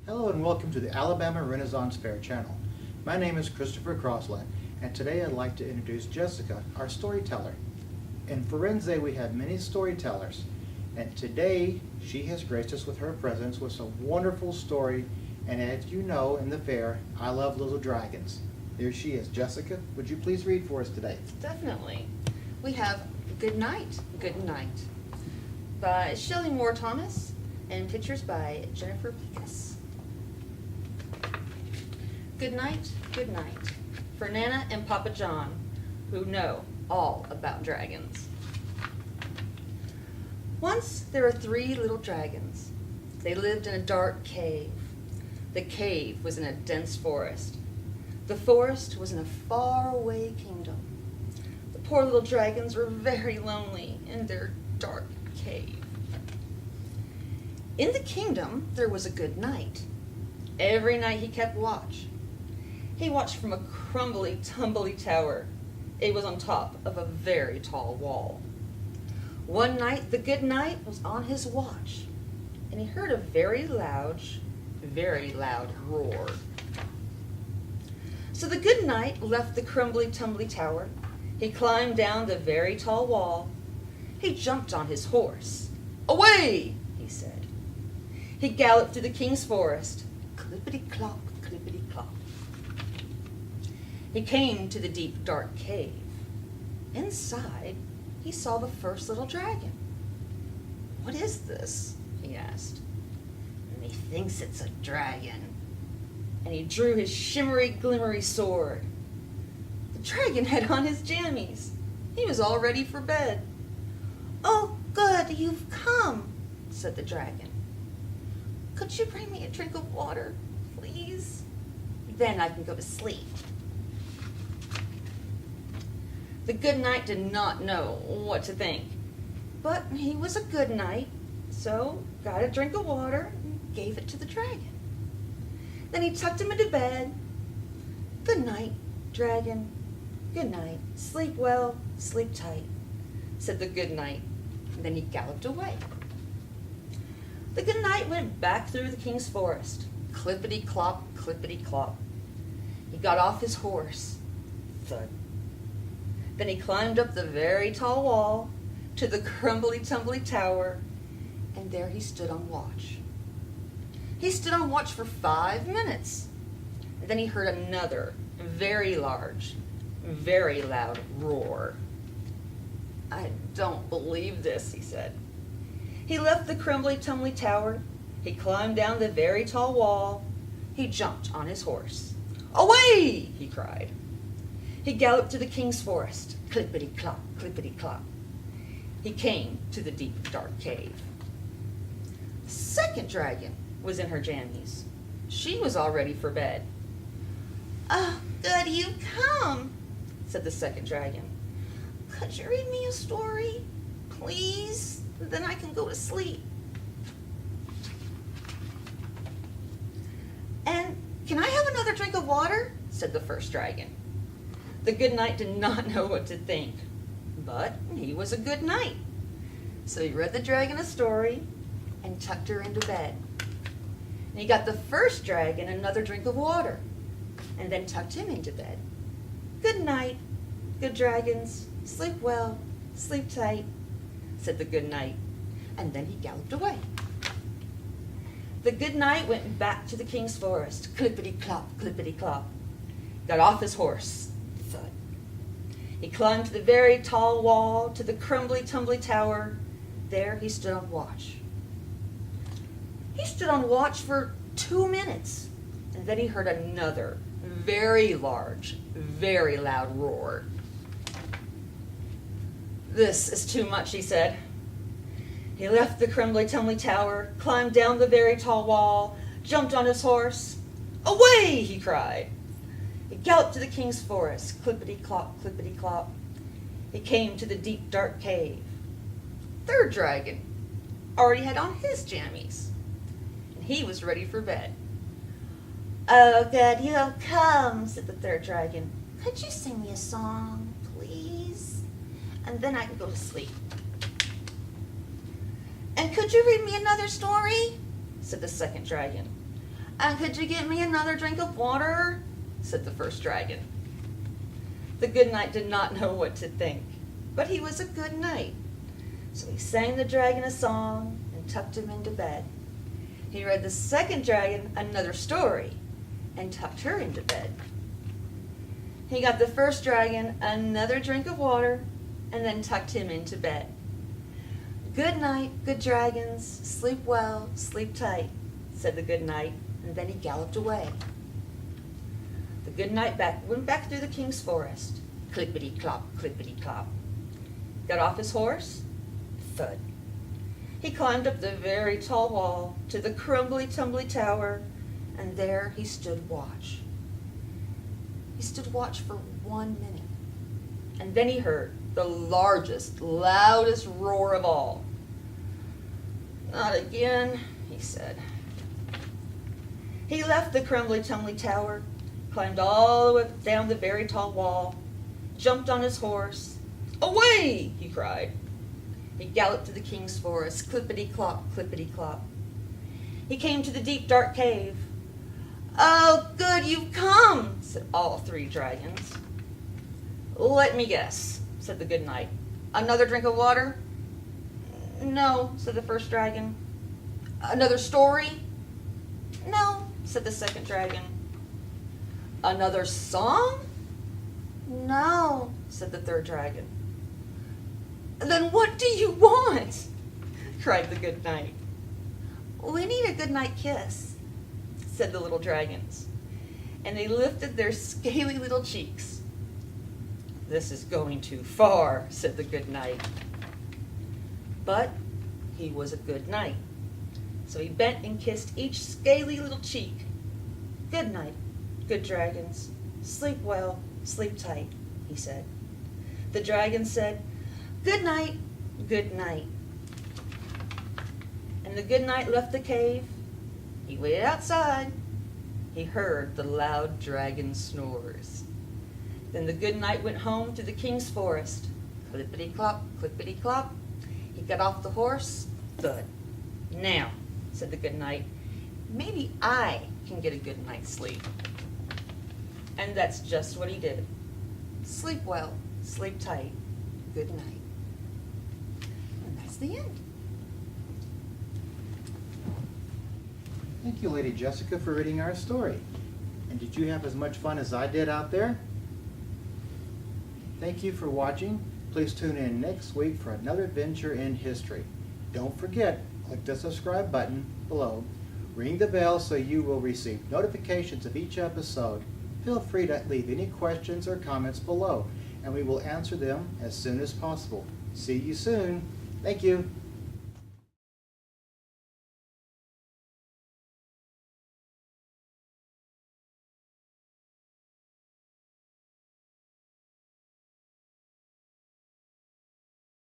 Hello and welcome to the Alabama Renaissance Fair channel. My name is Christopher Crossland, and today I'd like to introduce Jessica, our storyteller. In Firenze we have many storytellers, and today she has graced us with her presence with some wonderful story, and as you know in the fair, I love little dragons. Here she is. Jessica, would you please read for us today? Definitely. We have Good Night, by Shelly Moore Thomas, and pictures by Jennifer Plecas. Good night, for Nana and Papa John, who know all about dragons. Once there were 3 little dragons. They lived in a dark cave. The cave was in a dense forest. The forest was in a faraway kingdom. The poor little dragons were very lonely in their dark cave. In the kingdom, there was a good knight. Every night he kept watch. He watched from a crumbly, tumbly tower. It was on top of a very tall wall. One night, the good knight was on his watch, and he heard a very loud roar. So the good knight left the crumbly, tumbly tower. He climbed down the very tall wall. He jumped on his horse. "Away!" he said. He galloped through the king's forest. Clippity-clop, clippity-clop. He came to the deep, dark cave. Inside, he saw the first little dragon. "What is this?" he asked. "Methinks it's a dragon." And he drew his shimmery, glimmery sword. The dragon had on his jammies. He was all ready for bed. "Oh, good, you've come," said the dragon. "Could you bring me a drink of water, please? Then I can go to sleep." The good knight did not know what to think, but he was a good knight, so got a drink of water and gave it to the dragon. Then he tucked him into bed. "Good night, dragon. Good night. Sleep well, sleep tight," said the good knight, and then he galloped away. The good knight went back through the king's forest. Clippity-clop, clippity-clop. He got off his horse. Thud. Then he climbed up the very tall wall to the crumbly-tumbly tower, and there he stood on watch. He stood on watch for 5 minutes, and then he heard another very large, very loud roar. "I don't believe this," he said. He left the crumbly-tumbly tower. He climbed down the very tall wall. He jumped on his horse. "Away!" he cried. He galloped to the king's forest. Clippity-clop, clippity-clop. He came to the deep, dark cave. The second dragon was in her jammies. She was all ready for bed. "Oh, good you've come," said the second dragon. "Could you read me a story, please? Then I can go to sleep." "And can I have another drink of water?" said the first dragon. The good knight did not know what to think, but he was a good knight. So he read the dragon a story and tucked her into bed. And he got the first dragon another drink of water and then tucked him into bed. "Good night, good dragons. Sleep well, sleep tight," said the good knight, and then he galloped away. The good knight went back to the king's forest. Clippity-clop, clippity-clop. Got off his horse. Thud. He climbed to the very tall wall, to the crumbly-tumbly tower. There he stood on watch. He stood on watch for 2 minutes, and then he heard another very large, very loud roar. "This is too much," he said. He left the crumbly-tumbly tower, climbed down the very tall wall, jumped on his horse. "Away!" he cried. He galloped to the king's forest. Clippity-clop, clippity-clop. He came to the deep, dark cave. Third dragon already had on his jammies, and he was ready for bed. "Oh, good, you have come," said the third dragon. "Could you sing me a song, please? And then I can go to sleep." "And could you read me another story?" said the second dragon. And could you get me another drink of water? Said the first dragon. The good knight did not know what to think, but he was a good knight. So he sang the dragon a song and tucked him into bed. He read the second dragon another story and tucked her into bed. He got the first dragon another drink of water and then tucked him into bed. Good night, good dragons, sleep well, sleep tight, said the good knight, and then he galloped away. The good knight went back through the king's forest. Clippity-clop, clippity-clop. Got off his horse, thud. He climbed up the very tall wall to the crumbly-tumbly tower, and there he stood watch. He stood watch for 1 minute, and then he heard the largest, loudest roar of all. Not again, he said. He left the crumbly-tumbly tower, climbed all the way down the very tall wall, jumped on his horse. Away, he cried. He galloped to the king's forest, clippity-clop, clippity-clop. He came to the deep, dark cave. Oh, good, you've come, said all three dragons. Let me guess, said the good knight. Another drink of water? No, said the first dragon. Another story? No, said the second dragon. Another song? No, said the third dragon. Then what do you want? Cried the good knight. We need a goodnight kiss, said the little dragons, and they lifted their scaly little cheeks. This is going too far, said the good knight. But he was a good knight, so he bent and kissed each scaly little cheek. Good night, good dragons. Sleep well, sleep tight, he said. The dragons said, good night, good night. And the good knight left the cave. He waited outside. He heard the loud dragon snores. Then the good knight went home to the king's forest. Clippity-clop, clippity-clop. He got off the horse, thud. Now, said the good knight, maybe I can get a good night's sleep. And that's just what he did. Sleep well, sleep tight, good night. And that's the end. Thank you, Lady Jessica, for reading our story. And did you have as much fun as I did out there? Thank you for watching. Please tune in next week for another adventure in history. Don't forget, click the subscribe button below. Ring the bell so you will receive notifications of each episode. Feel free to leave any questions or comments below, and we will answer them as soon as possible. See you soon. Thank you.